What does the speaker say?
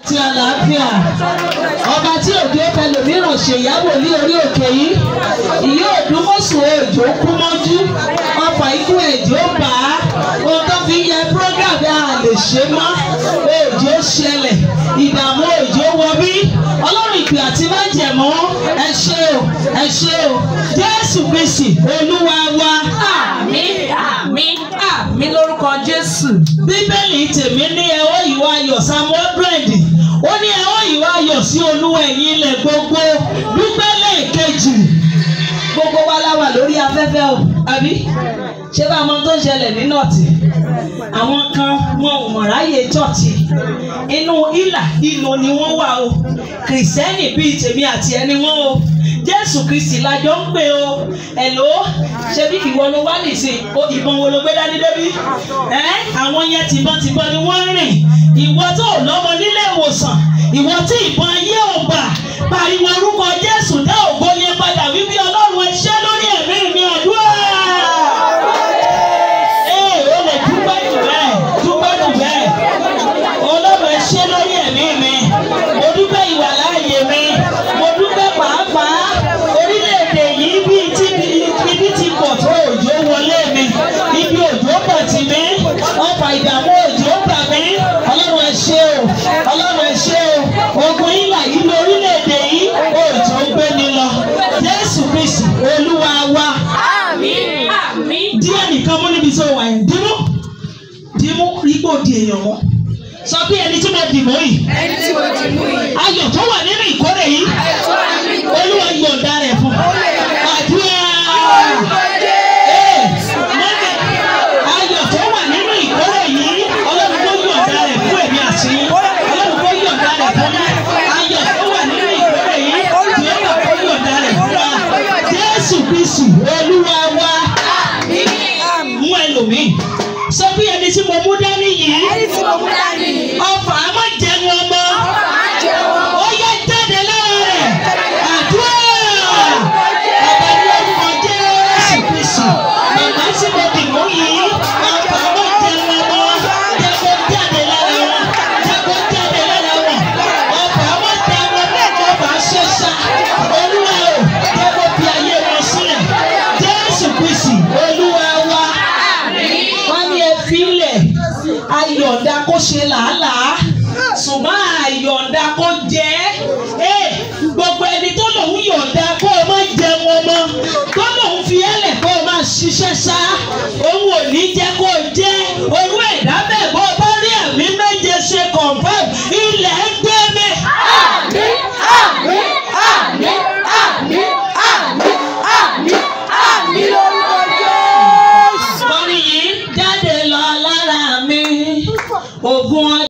ti àlàáfíà ọba tí òjò fẹlòmíràn ṣèyàwó ní orí òkè yìí ìyá òdúmọ̀sùn òjò kú mọ́jú ọ̀pọ̀ ikú ẹ̀jọ́ bá ohun tó fi yẹ program a lè ṣe mọ́ òjò ṣẹlẹ̀ ìdààmú òjò wọ bí ọlọ́run ìpè àti májẹ̀mọ́ ẹ ṣé o Jésù Kristi Olúwa wa. Àmín àmín àmín lórúkọ Jésù. Bíbélì tèmi ní ẹ ó ìwà ayọ̀ Samuel brand ó ní ẹ ó ìwà ayọ̀ sí Olúwa ẹ̀yin ilẹ̀ gbogbo dúpẹ́ lẹ́ẹ̀kejì gbogbo wa la wà lórí afẹ́fẹ́ o àbí ṣé bá ọmọ tó ń ṣẹlẹ̀ ní nọ́ọ̀tì àwọn kan wọn ò mọ̀ ráyè chọ́ọ̀tì inú ìlò ni wọ́n wà o kìrìsìtẹ́nì bíi tèmi àti ẹni wọ́n o Jésù Kristi lájọ ń pè o ẹ̀lò ṣe bí ìwọ ló wá nìsín ìbọn wo ló gbé dání débi àwọn yẹn tìbọn ni wọ́n rìn ìwọ tó lọ́mọ nílé ìwòsàn ìwọ tí ìbọn ayé ò bà pariwo orúkọ Jésù dá ògo yẹn padà wípé Ọlọ́run ẹ ṣé lórí ẹ̀mí mi àdúrà. O lè dúpẹ́ jù bẹ́ẹ̀ Ọlọ́run ẹ ṣé lórí ẹ̀mí mi mo dúpẹ́ ìwà láàyè mi mo dúpẹ́ pàápàá orílẹ̀-èdè yìí ibi tí pọ̀ tó òjò wọlé mi ibi òjò pọ̀ tì mí ọ̀pọ̀ ìdààmú òjò bà mí Ọlọ́run ẹ ṣé o ogun ìlà yìí lórílẹ̀-èdè yìí òjò gbé mi lọ Jésù Kristi Olúwa wa. Àmín àmín. Díẹ̀ nìkan mú níbi tó wà yẹn dìmú ipò di èèyàn mọ́ sọ pé ẹni tí mo dìmú yìí ayọ̀ tó wà nínú ìkórè yìí Olúwa yọ̀ǹda rẹ̀ fún àdúrà. Ayọ̀ tó wà nínú ìkórè yìí Ọlọ́run kó yọ̀ǹda rẹ̀ fún èmi àti Ọlọ́run kó yọ̀ǹda rẹ̀ fún mi ayọ̀ tó wà nínú ìkórè yìí Jehova kó yọ̀ǹda rẹ̀ fún wa Jésù Kristi Olúwa wa. Mú ẹlòmíì sọ pé ẹni tí mo mú dání yìí ọfà á má jẹun ọmọ ó yẹ jáde lára rẹ̀ àdúrà bàbá ní orúkọ Jésù Kristi bàbá tí mo dì mú yìí ọfà á má jẹun ọmọ jẹ́ kó jáde lára wọn ọfà á má jẹun ọmọ ọfà ṣẹṣà Olúwa o jẹ́ kó fi ayé wọn sílẹ̀ Jésù Kristi Olúwa wa. Wọ́n ní ẹ fílẹ̀ ayọ̀ǹda kó ṣe làálàá ṣùgbọ́n ayọ̀ǹda kó jẹ́ gbogbo ẹni tó lòun yọ̀ǹda kó o má jẹun ọmọ tó lòun fi ẹlẹ̀ kó o má ṣiṣẹ́ sá òun ò ní jẹ́ kó o jẹ́ orú ẹ̀dá bẹ́ẹ̀ bó o bá rí àmì méje ṣe confirm ilẹ̀ ń gbé mi. Àmín àmín àmín àmín àmín àmín àmín lórúkọ Jésù. Orin yìí jáde lọ lára mi ògùn